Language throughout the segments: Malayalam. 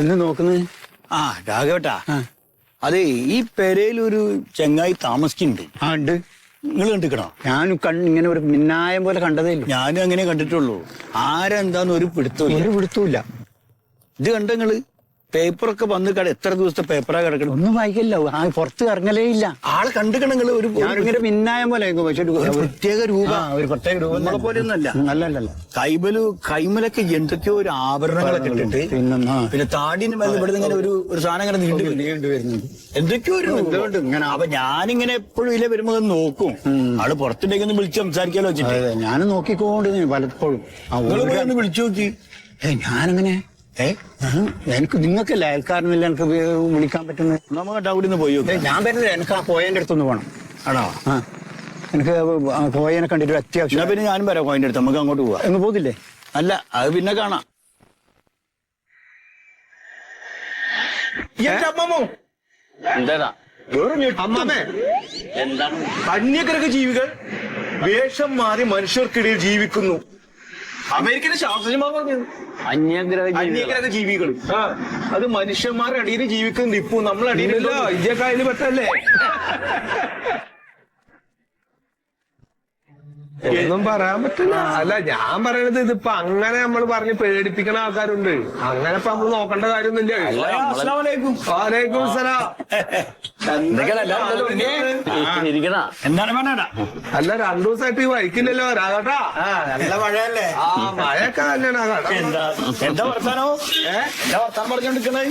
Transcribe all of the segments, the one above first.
എന്ന് നോക്കുന്നത് ആ രാഘവട്ടാ അതെ ഈ പെരയിലൊരു ചെങ്ങായി താമസിക്കുന്നുണ്ട്. ആ ഉണ്ട്. നിങ്ങൾ കണ്ടിക്കണോ? ഞാൻ ഇങ്ങനെ ഒരു മിന്നായം പോലെ കണ്ടതേ ഇല്ല. ഞാനും അങ്ങനെ കണ്ടിട്ടുള്ളൂ. ആരെന്താന്ന് ഒരു പിടുത്തമില്ല. ഒരു പിടുത്തമില്ല. ഇത് കണ്ട നിങ്ങള് പേപ്പറൊക്കെ വന്ന് എത്ര ദിവസത്തെ പേപ്പറാ കിടക്കണം? ഒന്നും വായിക്കില്ല. ആ പുറത്ത് ഇറങ്ങലേ ഇല്ല. ആളെ കണ്ടിക്കണ നിങ്ങള് ഒരു ഇങ്ങനെ മിന്നായം പോലെ പക്ഷെ ഒരു പ്രത്യേക രൂപ. ഒരു പ്രത്യേക രൂപം നമ്മളെ പോലെ ഒന്നല്ല. നല്ലല്ല. കൈമലൊക്കെ എന്തൊക്കെയോ ഒരു ആഭരണങ്ങളൊക്കെ ഇട്ടിട്ട് പിന്നെ താടിന് മേലെ ഇവിടെ ഇങ്ങനെ ഒരു സാധനം ഇങ്ങനെ നീണ്ടു വരുന്നുണ്ട്. എന്തൊക്കെയോ ഒരു ഇങ്ങനെ. അപ്പൊ ഞാനിങ്ങനെ എപ്പോഴും ഇല്ല വരുമ്പോ നോക്കും. ആള് പുറത്തുണ്ടെങ്കിൽ ഒന്ന് വിളിച്ച് സംസാരിക്കാലോ വെച്ചിട്ട് ഞാനും നോക്കിക്കൊണ്ട് പലപ്പോഴും ഒന്ന് വിളിച്ചു നോക്കി. ഞാനങ്ങനെ എനിക്ക് നിങ്ങൾക്കല്ല അയൽക്കാരനില്ല എനിക്ക് വിളിക്കാൻ പറ്റുന്നത്. നമുക്ക് അവിടെ നിന്ന് പോയി ഞാൻ വരുന്നത് എനിക്ക് ആ പോയതിന്റെ അടുത്തൊന്ന് പോകണം. ആണോ? എനിക്ക് പോയതിനെ കണ്ടിട്ട് അത്യാവശ്യം. പിന്നെ ഞാനും വരാം പോയിന്റെ അടുത്ത്. നമുക്ക് അങ്ങോട്ട് പോവാം. എന്ന് പോകുന്നില്ലേ? അല്ല അത് പിന്നെ കാണാം. എന്താണ് അന്യഗ്രഹ ജീവികൾ വേഷം മാറി മനുഷ്യർക്കിടയിൽ ജീവിക്കുന്നു. അമേരിക്കൻ ശാസ്ത്രജ്ഞന്മാർ പറഞ്ഞു അന്യഗ്രഹ ജീവികൾ അത് മനുഷ്യന്മാരുടെ അടിയിൽ ജീവിക്കുന്നു. ഇപ്പൊ നമ്മളടിയിലല്ലോ ഇന്ത്യക്കാർ അതിൽ പെട്ടല്ലേ? ഒന്നും പറയാൻ പറ്റില്ല. അല്ല ഞാൻ പറയണത് ഇതിപ്പോ അങ്ങനെ നമ്മൾ പറഞ്ഞ് പേടിപ്പിക്കുന്ന ആൾക്കാരുണ്ട്. അങ്ങനെ ഇപ്പൊ നമ്മൾ നോക്കേണ്ട കാര്യമൊന്നുമില്ല. വാലേക്കും സലാം. എന്താണ് വേണ്ട? അല്ല 2 ദിവസമായിട്ട് ഈ വൈക്കില്ലല്ലോ രാഘട്ടാ. നല്ല മഴയല്ലേ? ആ മഴയൊക്കെ തന്നെയാണ്. എന്താ വർത്താനോ? എന്താ വർത്താനം പറഞ്ഞോണ്ടിരിക്കണേ?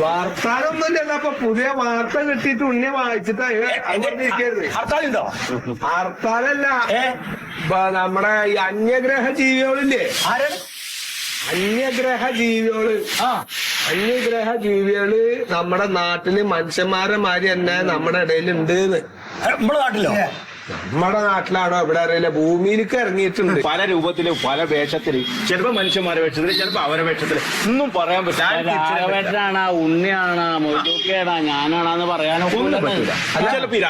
വർത്താനൊന്നുമില്ല. അപ്പൊ പുതിയ വാർത്ത കിട്ടിയിട്ട് ഉണ്ണി വായിച്ചിട്ടാ ഹർത്താലുണ്ടോ? ഹർത്താലല്ല, നമ്മുടെ ഈ അന്യഗ്രഹ ജീവികളില്ലേ? ആരാണ് അന്യഗ്രഹ ജീവികള്? അന്യഗ്രഹ ജീവികള് നമ്മുടെ നാട്ടില് മനുഷ്യന്മാരെ മാതിരി തന്നെ നമ്മുടെ ഇടയിലുണ്ട്. നമ്മുടെ നാട്ടിലോ? നമ്മുടെ നാട്ടിലാണോ ഇവിടെ അറിയില്ല. ഭൂമിയിലേക്ക് ഇറങ്ങിയിട്ടുണ്ട് പല രൂപത്തില് പല വേഷത്തില്. ചിലപ്പോ മനുഷ്യന്മാരുടെ വേഷത്തില്, ചിലപ്പോ അവരുടെ വേഷത്തില്. ഒന്നും പറയാൻ പറ്റില്ല. ഉണ്ണിയാണോ മൊയ്തൂക്കിയാണോ ഞാനാണെന്ന് പറയാനോ ഒന്നും പറ്റില്ല. ചിലപ്പോ ഈ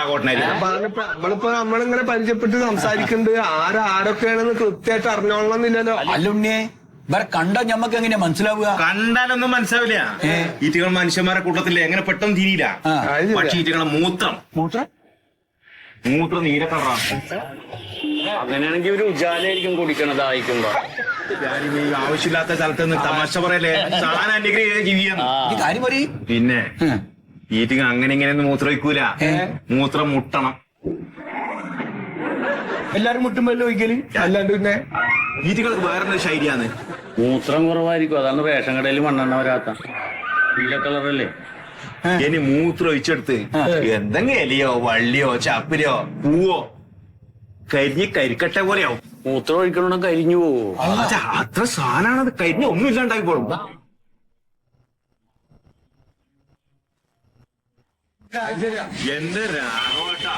നമ്മളിപ്പോ നമ്മളിങ്ങനെ പരിചയപ്പെട്ട് സംസാരിക്കുന്നുണ്ട്. ആരൊക്കെയാണെന്ന് കൃത്യമായിട്ട് അറിഞ്ഞോളണമെന്നില്ലല്ലോ. അല്ലുണ്ണിയെ വേറെ കണ്ടാ ഞമ്മക്ക് എങ്ങനെയാ മനസ്സിലാവുക? കണ്ടാലൊന്നും മനസ്സിലാവില്ല. ഈറ്റകൾ മനുഷ്യന്മാരുടെ കൂട്ടത്തില് എങ്ങനെ പെട്ടെന്ന് തിരിയില്ല. പക്ഷെ ഈറ്റകളെ മൂത്രം നീല കളറാണ്. അങ്ങനെയാണെങ്കിൽ ഒരു ഉജാലായിരിക്കും കുടിക്കണത് ആയിക്കുമ്പോ. ആവശ്യമില്ലാത്ത സ്ഥലത്ത് നിന്ന് തമാശ പറയല്ലേ. സാധനം അന്യഗ്രഹ ജീവിയാണ്. കാര്യം പറയും. പിന്നെ ഈറ്റകൾ അങ്ങനെ ഇങ്ങനെയൊന്നും മൂത്രം ഒഴിക്കൂല. മൂത്രം മുട്ടണം. എല്ലാരും മുട്ടുമ്പല്ലോ ഒരിക്കലും. അല്ലാണ്ട് പിന്നെ ഈറ്റകൾക്ക് വേറൊരു ശൈലിയാണ്. മൂത്രം കുറവായിരിക്കും. അതാണ് റേഷൻ കടയിൽ മണ്ണെണ്ണ വരാത്ത. നീല കളറല്ലേ? ഇനി മൂത്രം ഒഴിച്ചെടുത്ത് എന്തെങ്കിലും എലിയോ വള്ളിയോ ചപ്പിലോ പൂവോ കരിക്കട്ട പോലെയാവും. മൂത്രം ഒഴിക്കണോ കരിഞ്ഞു പോവോ? അത്ര സാധനമാണത്. കരിഞ്ഞ ഒന്നും ഇല്ലാണ്ടായിക്കോളും. എന്ത് രാഘവട്ടാ,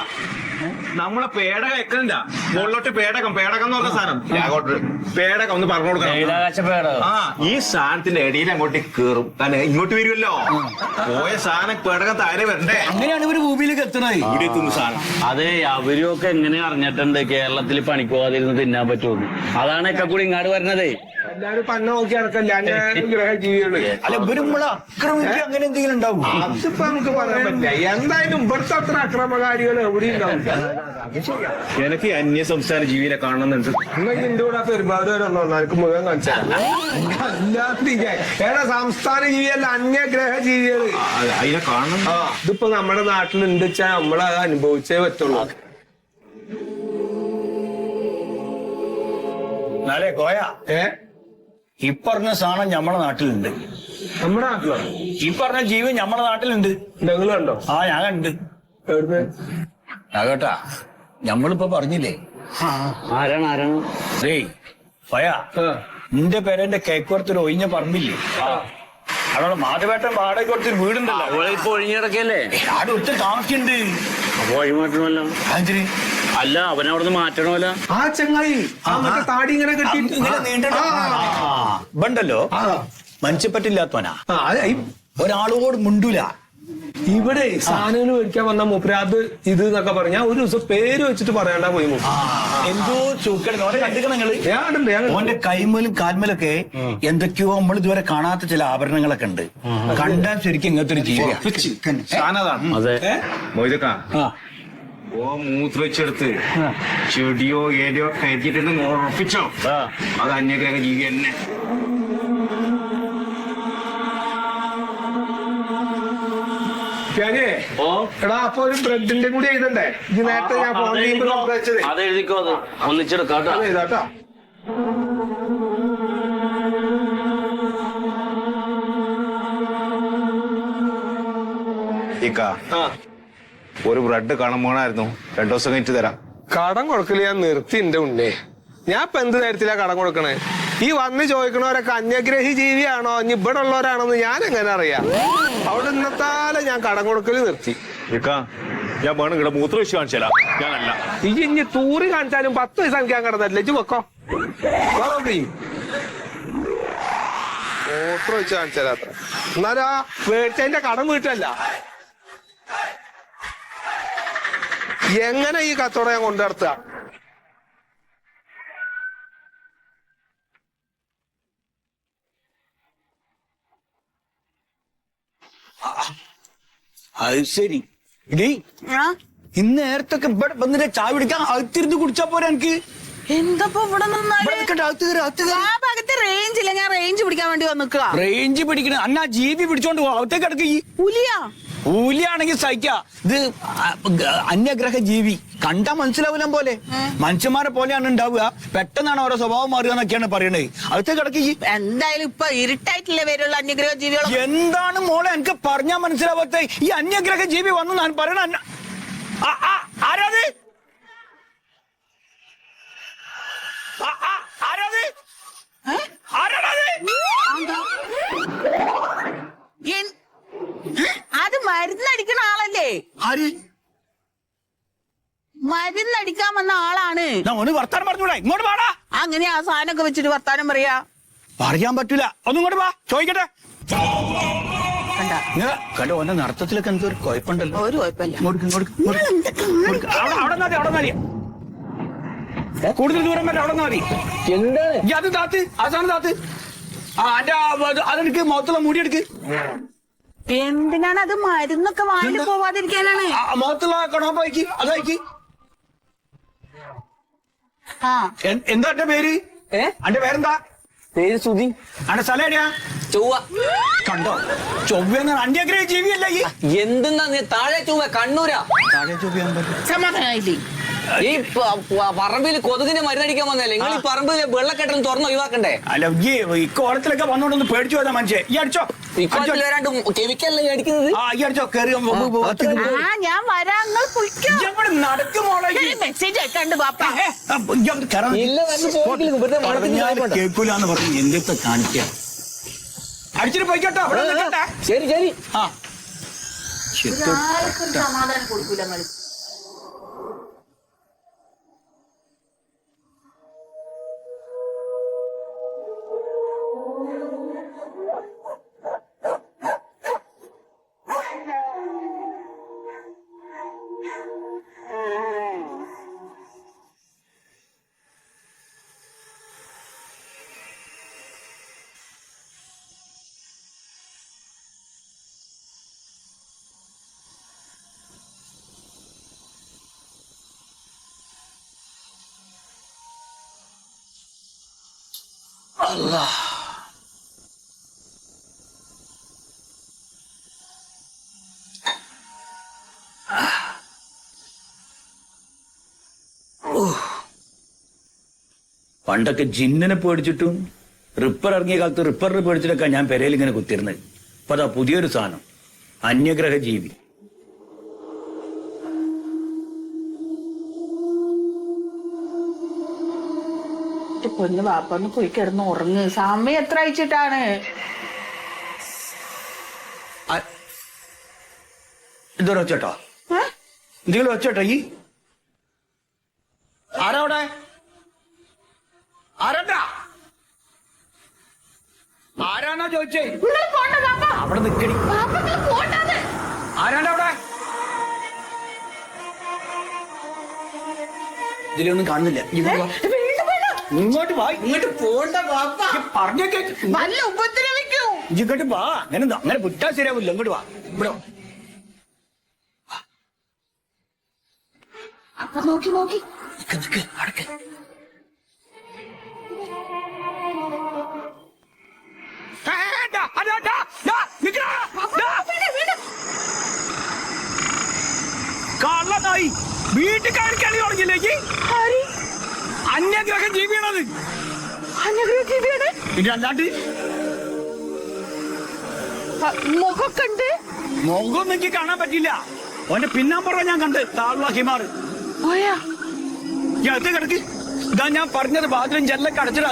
നമ്മളെ പേടകം എക്കണ്ട മുകളിലോട്ട് പേടകം എന്ന് പറഞ്ഞ സാധനം. രാഘവട്ട് പേടകം ഒന്ന് പറഞ്ഞു കൊടുക്കണം. ആ ഈ സാധനത്തിന്റെ ഇടയിൽ അങ്ങോട്ട് കേറും. തന്നെ ഇങ്ങോട്ട് വരുമല്ലോ. പോയ സാധനം പേടകം താഴെ വരണ്ടേ? അങ്ങനെയാണ് ഇവര് ഭൂമിയിലേക്ക് എത്തണത്. ഇവിടെ എത്തുന്ന സാധനം. അതെ, അവരൊക്കെ എങ്ങനെ അറിഞ്ഞിട്ടുണ്ട് കേരളത്തിൽ പണിക്ക് പോകാതിരുന്ന് തിന്നാൻ പറ്റുമെന്ന്. അതാണ് ഒക്കെ കൂടി ഇങ്ങോട്ട് വരണതേ. എല്ലാരും പന്ന നോക്കി നടക്കല്ലേ അന്യഗ്രഹ ജീവികള്. അല്ല ഇവരും ആക്രമിക്കുക അങ്ങനെ എന്തെങ്കിലും ഉണ്ടാവും? അതിപ്പോ നമുക്ക് പറയാൻ പറ്റില്ല. എന്തായാലും ഇവിടുത്തെ അത്ര അക്രമകാരികൾ എവിടെയും ഉണ്ടാവും. എനിക്ക് അന്യ സംസ്ഥാന ജീവിനെ കാണുന്നുണ്ട്. എന്റെ കൂടെ പെരുമാറുന്നോ എനിക്ക് മുഴുവൻ കാണിച്ചാൽ ഏടാ സംസ്ഥാന ജീവിയല്ല, അന്യഗ്രഹ ജീവികള്. അതിനെ കാണണം. ഇതിപ്പോ നമ്മുടെ നാട്ടിലുണ്ട് വെച്ചാൽ നമ്മളത് അനുഭവിച്ചേ പറ്റുള്ളൂ. നാലേ കോയ ഈ പറഞ്ഞ സാധനം നമ്മളെ നാട്ടിലുണ്ട്. നമ്മുടെ നാട്ടിലോ? ഈ പറഞ്ഞ ജീവി നമ്മളെ നാട്ടിലുണ്ട്. നിങ്ങൾ കണ്ടോ? ഞാൻ കണ്ട്. എവിടുന്ന്? കേട്ടാ ഞമ്മളിപ്പോ പറഞ്ഞില്ലേ? ആരാണ്? ഏയ് പയ നിന്റെ പേരെന്റെ കേക്കുറത്തൊരു ഒഴിഞ്ഞ പറമ്പില്ലേ? അവിടെ മാധവേട്ടൻ വാടക കൊടുത്തൊരു വീടുണ്ടല്ലോ. അവളെ ഇപ്പൊ ഒഴിഞ്ഞിടക്കല്ലേ? അവിടെ ഒത്തിരി താമസിക്കുന്നുണ്ട്. അപ്പൊ വഴി മാറ്റണമല്ലോ. അതിന് അല്ല അവനവിടുന്ന് മാറ്റണമല്ലോ. ആ ചങ്ങായി താടി ഇങ്ങനെ കെട്ടിട്ട് ഇങ്ങനെ നീണ്ടല്ലോ. മനുഷ്യപ്പറ്റില്ലാത്തവനാ. ഒരാളോട് മുണ്ടൂല. ഇവിടെ സാധനങ്ങൾ മേടിക്കാൻ വന്ന മൂപ്പര് അത് ഇത് എന്നൊക്കെ പറഞ്ഞ ഒരു ദിവസം പേര് വെച്ചിട്ട് പറയാണ്ടാ പോയി മൂപ്പര്. എന്തോ ചൂക്കട കണ്ടിരിക്കണം നിങ്ങള് ഞാൻ കണ്ടിട്ടുണ്ട്, ഞാൻ ഓന്റെ കൈമേലും കാൽമേലൊക്കെ എന്തൊക്കെയോ നമ്മൾ ഇതുവരെ കാണാത്ത ചില ആഭരണങ്ങളൊക്കെ ഉണ്ട്. കണ്ടാൽ ശരിക്കും ഇങ്ങനത്തെ ഒരു ജീവിയാണ്. സാധനതാണ് അതെ. മൊയ്തക്ക ആ ഓ മൂത്രവെച്ചെടുത്ത് ചെടിയോ ഏടിയോ കയറ്റിട്ട് ഉറപ്പിച്ചോ അത് അന്യഗ്രഹ ജീവി തന്നെ. ഞാനേ എടാ അപ്പൊ ഒരു ബ്രെഡിന്റെ കൂടി എഴുതണ്ടേ? ഇത് നേരത്തെ ഞാൻ ഫോൺ ചെയ്യുമ്പോൾ വെച്ചത് അത് എഴുതിക്കോ, അത് ഒന്നിച്ചെടുക്കാട്ടോ. അത് എഴുതാട്ടോ. ഇക്ക ആ ഒരു ബ്രെഡ് കാണാൻ പോണായിരുന്നു, 2 ദിവസം കഴിഞ്ഞിട്ട് തരാം. കടം കൊടുക്കല് ഞാൻ നിർത്തി എന്റെ ഉണ്ണേ. ഞാൻ ഇപ്പൊ എന്ത് നേരത്തിലാ കടം കൊടുക്കണേ? ഈ വന്ന് ചോദിക്കണവരൊക്കെ അന്യഗ്രഹി ജീവിയാണോ ഇനി ഇവിടെ ഉള്ളവരാണോന്ന് ഞാൻ എങ്ങനെ അറിയാം? അവിടെ ഇന്നത്താലെ ഞാൻ കടം കൊടുക്കല് നിർത്തി. ഇക്ക ഞാൻ വേണം ഇവിടെ മൂത്രവെച്ച് കാണിച്ചാലാ, ഞാനല്ല. ഈ ഇനി തൂറി കാണിച്ചാലും 10 പൈസ എനിക്ക് ഞാൻ കടന്നില്ല. ഇജ്ജ് വെക്കോ, മൂത്രം വെച്ച് കാണിച്ചാലാത്ര. എന്നാലാ മേടിച്ചതിന്റെ കടം വീട്ടല്ല. എങ്ങനെ ഈ കച്ചവടം ഞാൻ കൊണ്ടു നടത്തുക? അത് ശരി. ഇടീ ഇന്ന് നേരത്തൊക്കെ ഇവിടെ വന്നിട്ട് ചായ പിടിക്കാൻ അകത്തിരുന്ന് കുടിച്ചാ പോരാ എനിക്ക്? എന്തപ്പോ ഇവിടെ ഭാഗത്ത് റേഞ്ച് ഇല്ല, ഞാൻ റേഞ്ച് പിടിക്കാൻ വേണ്ടി വന്നിക്കുക. റേഞ്ച് പിടിക്കണ അന്നാ ജീവി പിടിച്ചോണ്ട് പോകും അകത്തേക്ക് കിടക്ക്. ഈ പുലിയാ? കൂലിയാണെങ്കിൽ സഹിക്കാ. ഇത് അന്യഗ്രഹ ജീവി കണ്ടാ മനസ്സിലാവില്ല പോലെ, മനുഷ്യന്മാരെ പോലെയാണ് ഉണ്ടാവുക. പെട്ടെന്നാണ് ഓരോ സ്വഭാവം മാറുക എന്നൊക്കെയാണ് പറയണത്. അകത്തേക്ക് കിടക്ക്. ഈ എന്തായാലും ഇപ്പൊ ഇരുട്ടായിട്ടില്ലേ വരുള്ള അന്യഗ്രഹ ജീവികൾ. എന്താണ് മോളെ എനിക്ക് പറഞ്ഞാ മനസ്സിലാവാത്ത ഈ അന്യഗ്രഹ ജീവി വന്നു ഞാൻ പറയണ? ആരാത്? ആരാത്? ആരാണത്? അത് മരുന്നടിക്കണ ആളല്ലേ? ആര്? മരുന്നടിക്കാൻ വന്ന ആളാണ്. ഒന്ന് വർത്താനം പറഞ്ഞൂടാ, ഇങ്ങോട്ട് പാടാ. അങ്ങനെ ആ സാധനമൊക്കെ വെച്ചിട്ട് വർത്താനം പറയാ? പറയാൻ പറ്റൂല. ഒന്നും ഇങ്ങോട്ട് പാ, ചോദിക്കട്ടെ. കണ്ട കണ്ടോ ഓന്റെ നടത്തത്തിലൊക്കെ എന്തോ ഒരു കുഴപ്പമുണ്ടല്ലോ. ഒരു കുഴപ്പമില്ല. അവിടെ മതി. കൂടുതൽ ദൂരം വരെ അവിടെ മതി. എന്താണ് അത്? താത്ത് ആ സാധനം താത്ത്. അതെടുക്ക്, മുഖത്തുള്ള മുടി എടുക്ക്. എന്തിനാണ് അത്? മരുന്നൊക്കെ വായിൽ പോവാതിരിക്കാനാണ്. മുഖത്തുള്ള കണോപ്പയക്ക് അതയക്ക്. ആ എന്താ എന്റെ പേര്? എന്റെ പേരെന്താ? പേര് സുധി. അന്റെ സ്ഥലം എവിടെയാ? ചൊവ്വ. കണ്ടോ, ചൊവ്വ അന്യഗ്രഹ ജീവിയല്ല ഈ. എന്തെന്നാ നീ താഴെ ചൊവ്വ? കണ്ണൂരാ. താഴെ ചൊവ്വയാൻ പറ്റും. സമാധാനമായില്ലേ? ഈ പറമ്പിൽ കൊതുകിനെ മരുന്നടിക്കാൻ വന്നല്ലേ നിങ്ങൾ? ഈ പറമ്പിൽ വെള്ളക്കെട്ടം തുറന്ന് ഒഴിവാക്കണ്ടേ? അല്ല ഈ ഇക്കോളത്തിലൊക്കെ വന്നോണ്ടൊന്ന് പേടിച്ചു പോയതാ മനുഷ്യ. ഈ അടിച്ചോ, ഇക്കാലത്തിൽ വരാണ്ട് കെമിക്കലല്ലേ അടിക്കുന്നത്? ഈ അടിച്ചോ. കയറി ഞാൻ വരാം, നിങ്ങൾ പൊയ്ക്കോ. നടക്കുമോളെ. മെസ്സേജ് അയക്കാണ്ട് ബാപ്പ. ഇല്ല, വന്ന് പോയിട്ടില്ല. വെറുതെ മരത്തിൽ കേൾക്കൂലെന്ന് പറഞ്ഞു എന്തൊക്കെ കാണിക്ക. അടിച്ചിട്ട് പോയിക്കോട്ടോ. ശരി ശരി. ആ സമാധാനം കൊടുക്കൂല നിങ്ങൾ. പണ്ടൊക്കെ ജിന്നിനെ പേടിച്ചിട്ടും റിപ്പർ ഇറങ്ങിയ കാലത്ത് റിപ്പറിനെ പേടിച്ചിട്ടൊക്കെ ഞാൻ പെരയിൽ ഇങ്ങനെ കുത്തിരുന്നത്. അപ്പൊ അതാ പുതിയൊരു സാധനം, അന്യഗ്രഹ ജീവി. പൊന്ന് ബാപ്പ ഒന്ന് പോയി കിടന്ന് ഉറങ്ങ്. സമയം എത്ര അയച്ചിട്ടാണ്? ഇതൊരു ഒച്ചട്ടോ, എന്തെങ്കിലും ഒച്ചട്ടോ. ഈ ആരാവിടെ? ആരാ? ആരാണോ ചോദിച്ചേ? അവിടെ നിക്കടി. ആരാണ്ട് അവിടെ? ഇതിലൊന്നും കാണുന്നില്ല. ഇങ്ങോട്ട് വാ. ഇങ്ങോട്ട് പോണ്ട വാപ്പ. പറഞ്ഞേക്ക്. നല്ല ഉപദ്രവിക്കൂ. ഇങ്ങോട്ട് വാ. അങ്ങനെ വിട്ടാ ശരിയാവില്ല. ഇങ്ങോട്ട് വാ. ഇവിടെ വാ. അപ്പൊ നോക്കി നോക്കി നിക്ക് അടക്ക്. കള്ളനായി വീട്ടിൽ കാണിക്കാൻ തുടങ്ങിയില്ലേ? അന്യഗ്രഹ ജീവിയാണത്. അന്യഗ്രഹ ജീവിയാണ്. പിന്നെ അല്ലാണ്ട് മുഖമൊക്കെ ഉണ്ട്. മുഖം എനിക്ക് കാണാൻ പറ്റില്ല. ഓന്റെ പിന്നാമ്പുറം ഞാൻ കണ്ട്. താളുള്ള ഹിമാറ് പോയാ അകത്ത് കിടക്ക്. ഇതാ ഞാൻ പറഞ്ഞത് വാതിലും ജനലൊക്കെ അടച്ചിട്ട്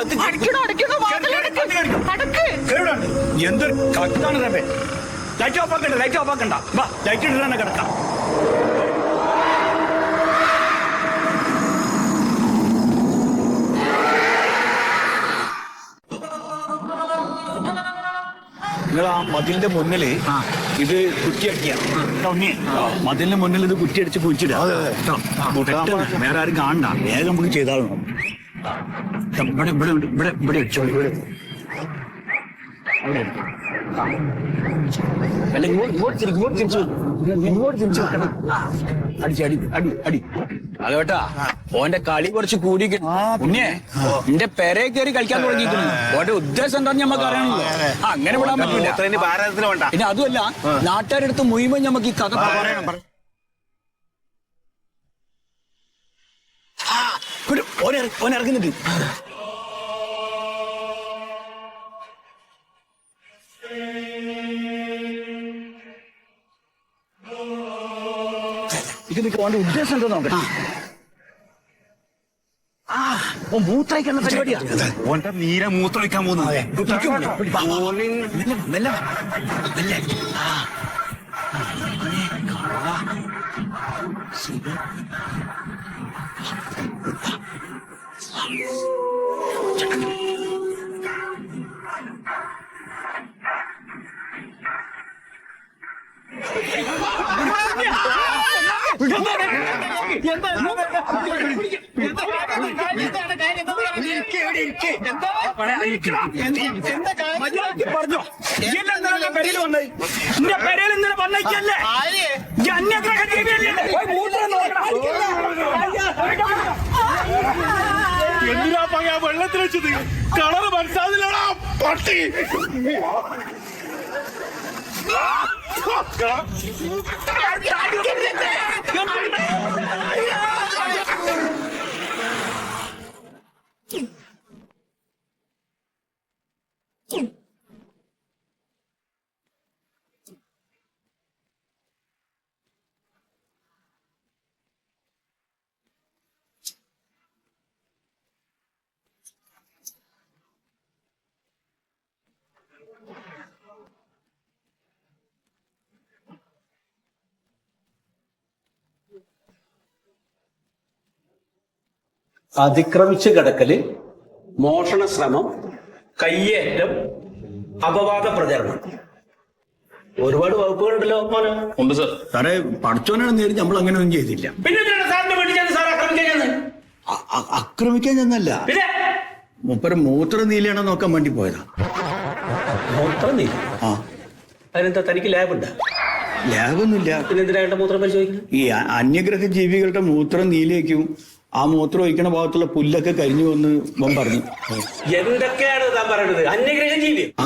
എന്തൊരു കത്താണ് റബ്ബേ. ലൈറ്റ് ഓഫ് ആക്കണ്ട. ലൈറ്റ് ഓഫ് ആക്കണ്ട. വാ ലൈറ്റ് ഇട്ട് തന്നെ കിടക്കാം. നിങ്ങൾ ആ മതിലിന്റെ മുന്നില് ഇത് കുറ്റിയടിക്കുക. മതിലിന്റെ മുന്നിൽ ഇത് കുറ്റിയടിച്ച് കുഴിച്ചിടുക. വേറെ ആരും കാണണ്ട. വേഗം നമുക്ക് ചെയ്താലും ഇവിടെ ഇവിടെ ഇവിടെ ഇവിടെ വെച്ചോളൂ. ഇവിടെ അല്ല ഇങ്ങോട്ട് തിരിച്ചു വെക്കണം. അടിച്ച് അടി അടി അടി. അതേട്ടാ ഓന്റെ കളി കുറച്ച് കൂടി പിന്നെ എന്റെ പെരെ കയറി കളിക്കാൻ തുടങ്ങിയിരിക്കുന്നു. ഓന്റെ ഉദ്ദേശം എന്താന്ന് ഞമ്മക്ക് അറിയണല്ലോ. അങ്ങനെ വിടാൻ പറ്റില്ല. പിന്നെ അതുമല്ല നാട്ടുകാരെടുത്ത് മുഴുവൻ ഞമ്മക്ക് ഈ കഥ പറയണം. ഓൻ ഇറങ്ങുന്നുണ്ട്. ഇത് ഓന്റെ ഉദ്ദേശം എന്താ നോക്കട്ടെ. മൂത്രയിക്കുന്ന പരിപാടിയാ. ഓന്റെ നീര മൂത്രമൊഴിക്കാൻ പോകുന്നത്. പറഞ്ഞോ പെരയിൽ വന്നത്. എന്റെ പെരയിൽ ഇന്നലെ വന്നേക്കല്ലേ അന്യഗ്രഹ ജീവിയല്ലേ? എന്തിനാ പയ്യ വെള്ളത്തിൽ വെച്ചത്? കളറ് മനസ്സിലാവില്ലടാ പട്ടി. അതിക്രമിച്ച് കിടക്കല്, മോഷണ ശ്രമം, കയ്യേറ്റം, അപവാദ പ്രചരണം. ഒരുപാട് വകുപ്പുകളുണ്ടല്ലോ മോനെ. ഉണ്ട് സാർ. സാറേ പഠിച്ചോനാണ് നേരിട്ട് നമ്മൾ അങ്ങനെ ഒന്നും ചെയ്തില്ല. പിന്നെ സാറിന്റെ വീട്ടിൽ ഞാൻ സാർ ആക്രമിക്കാൻ ആക്രമിക്കാൻ ചെന്നല്ല. പിന്നെ മൂപ്പര് മൂത്ര നീലയാണോ നോക്കാൻ വേണ്ടി പോയതാ. മൂത്രം നീ അതിനെന്താ തനിക്ക് ലാബുണ്ട്? ലാബൊന്നുമില്ല. പിന്നെ എന്തിനായിട്ട് മൂത്രം പരിശോധിക്കുന്നത്? ഈ അന്യഗ്രഹ ജീവികളുടെ മൂത്രം നീലയ്ക്കും ആ മൂത്രം ഒഴിക്കണ ഭാഗത്തുള്ള പുല്ലൊക്കെ കരിഞ്ഞു വന്ന് അവൻ പറഞ്ഞു. എന്തൊക്കെയാണ് താൻ പറയുന്നത്? അന്യഗ്രഹ ജീവി? ആ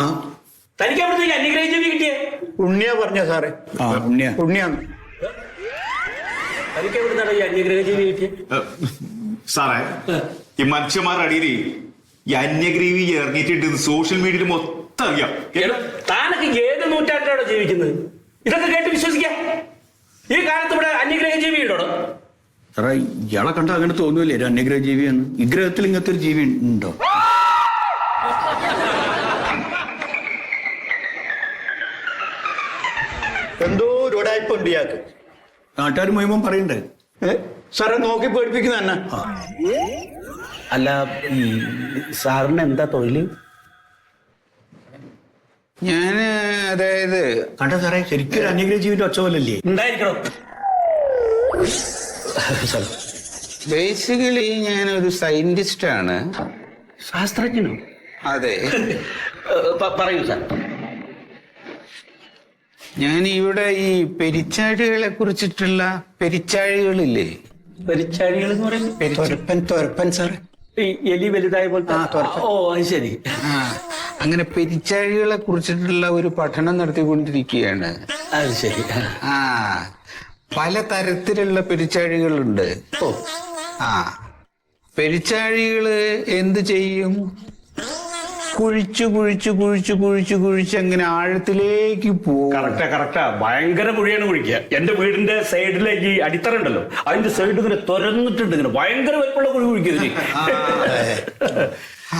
തനിക്ക് എവിടെ അന്യഗ്രഹ ജീവി കിട്ടിയേ? ഉണ്ണിയാ പറഞ്ഞ സാറേ. ഉണ്ണിയാണ്. തനിക്ക് എവിടുന്നാണ് ഈ അന്യഗ്രഹ ജീവി കിട്ടിയേ? സാറേ ഈ മനുഷ്യന്മാരുടെ അടിയിൽ ഈ അന്യഗ്രഹി ഇറങ്ങിയിട്ടുണ്ട്. സോഷ്യൽ മീഡിയയിൽ മൊത്തം അറിയാം. താനൊക്കെ ഏത് നൂറ്റാണ്ടിലാണോ ജീവിക്കുന്നത്? ഇതൊക്കെ കേട്ട് വിശ്വസിക്കാം? ഈ കാലത്ത് ഇവിടെ അന്യഗ്രഹ ജീവി ഉണ്ടോ? സാറേ ഇയാളെ കണ്ടാൽ അങ്ങനെ തോന്നൂല്ലേ ഒരു അന്യഗ്രഹ ജീവിയാണ്? ഈ ഗ്രഹത്തിൽ ഇങ്ങനത്തെ ഒരു ജീവി ഉണ്ടോ? എന്തോ ഒരു ഉടായ്പുണ്ട് ഇയാൾക്ക്. നാട്ടുകാർ മുഴുവൻ പറയണ്ടേ? സാറെ നോക്കി പേടിപ്പിക്കുന്ന തന്നെ. അല്ല ഈ സാറിന് എന്താ തൊഴില്? ഞാന് അതായത് കണ്ട സാറേ ശരിക്കും ഒരു അന്യഗ്രഹ ജീവിന്റെ ഒച്ച പോലല്ലേ? ഉണ്ടായിരിക്കണം. ബേസിക്കലി ഞാനൊരു സയന്റിസ്റ്റ് ആണ്. ശാസ്ത്രജ്ഞനോ? അതെ, പറയൂ സാർ. ഞാൻ ഇവിടെ ഈ പെരിച്ചാഴികളെ കുറിച്ചിട്ടുള്ള പെരിച്ചാഴികളില്ലേ, പരിച്ചാഴികൾ എന്ന് പറയുന്നത് തുരപ്പൻ സാറേ. ഈ എലി വലുതായ പോലത്തെ. ഓ അത് ശരി. ആ അങ്ങനെ പെരിച്ചാഴികളെ കുറിച്ചിട്ടുള്ള ഒരു പഠനം നടത്തിക്കൊണ്ടിരിക്കുകയാണ്. അത് ശരി. ആ പല തരത്തിലുള്ള പെരിച്ചാഴികളുണ്ട്. ആ പെരിച്ചാഴികള് എന്ത് ചെയ്യും? കുഴിച്ച് അങ്ങനെ ആഴത്തിലേക്ക് പോകും. കറക്റ്റാ. ഭയങ്കര കുഴിയാണ് കുഴിക്കുക. എന്റെ വീടിന്റെ സൈഡിലേക്ക് ഈ അടിത്തറ ഉണ്ടല്ലോ, അതിന്റെ സൈഡ് ഇങ്ങനെ തുറന്നിട്ടുണ്ട്. ഇങ്ങനെ ഭയങ്കര വലിപ്പമുള്ള കുഴി കുഴിക്കുന്നത്.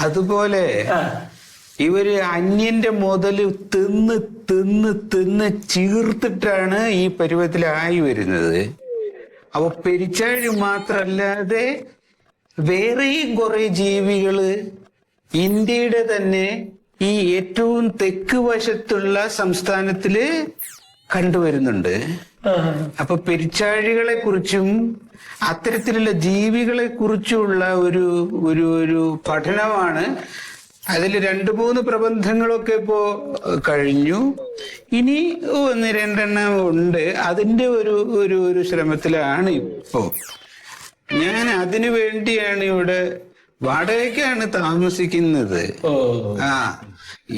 അതുപോലെ ഇവര് അന്യന്റെ മുതല് തിന്ന് ചീർത്തിട്ടാണ് ഈ പരുവത്തിലായി വരുന്നത്. അപ്പൊ പെരിച്ചാഴി മാത്രല്ലാതെ വേറെയും കുറെ ജീവികള് ഇന്ത്യയുടെ തന്നെ ഈ ഏറ്റവും തെക്ക് വശത്തുള്ള സംസ്ഥാനത്തില് കണ്ടുവരുന്നുണ്ട്. അപ്പൊ പെരിച്ചാഴികളെ കുറിച്ചും അത്തരത്തിലുള്ള ജീവികളെ കുറിച്ചുള്ള ഒരു പഠനമാണ്. അതിൽ 2-3 പ്രബന്ധങ്ങളൊക്കെ ഇപ്പോ കഴിഞ്ഞു. ഇനി 1-2 ഉണ്ട്. അതിന്റെ ഒരു ശ്രമത്തിലാണ് ഇപ്പോ. ഞാൻ അതിനു വേണ്ടിയാണ് ഇവിടെ വാടകയ്ക്കാണ് താമസിക്കുന്നത്. ആ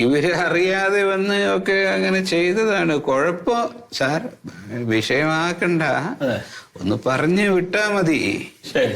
ഇവര് അറിയാതെ വന്ന് ഒക്കെ അങ്ങനെ ചെയ്തതാണ്. കുഴപ്പം സാർ വിഷയമാക്കണ്ട, ഒന്ന് പറഞ്ഞു വിട്ടാ മതി. ശരി.